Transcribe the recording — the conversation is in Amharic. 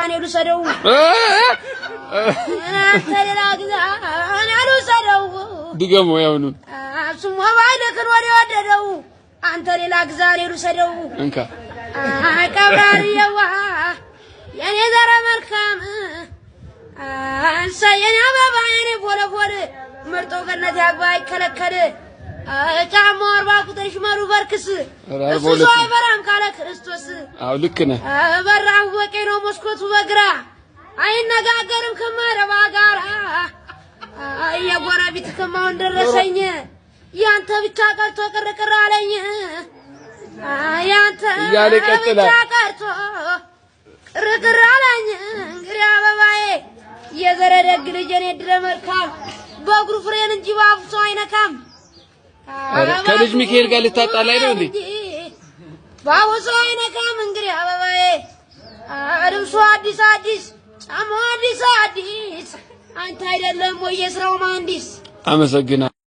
ግዛኔ ልሰደው አንተ ሌላ ግዛኔ ልሰደው ድገሞ ያውኑ ስሙ ባይለከን ወዲያ ወደደው አንተ ሌላ ግዛኔ ልሰደው እንካ ቀብራሪያዋ የኔ ዘረ መልካም አንሳየና አበባ የኔ ቦለቦል ምርጦ ገነት ያግባ ይከለከል ጫማ 40 ቁጥር ሽመሩ በርክስ እሱ አይበራም ካለ ክርስቶስ አው ልክ ነህ በራው ወቄ ነው መስኮቱ በግራ አይነጋገርም ከመረባ ጋራ የጎረቤት ከማውን ደረሰኝ ያንተ ብቻ ቀርቶ ቅርቅር አለኝ ያንተ ብቻ ቀርቶ ቅርቅር አለኝ እንግዲህ አበባዬ የዘረደግ ልጅኔ ድረ መልካም በእግሩ ፍሬን እንጂ ባፉ ሰው አይነካም ከልጅ ሚካኤል ጋር ልታጣላይ ነው እንዴ ባፉ ሰው አይነካም እንግዲህ አበባዬ ልብሱ አዲስ አዲስ ጫማው አዲስ አዲስ አንተ አይደለም ወይ የስራው መሐንዲስ አመሰግናለሁ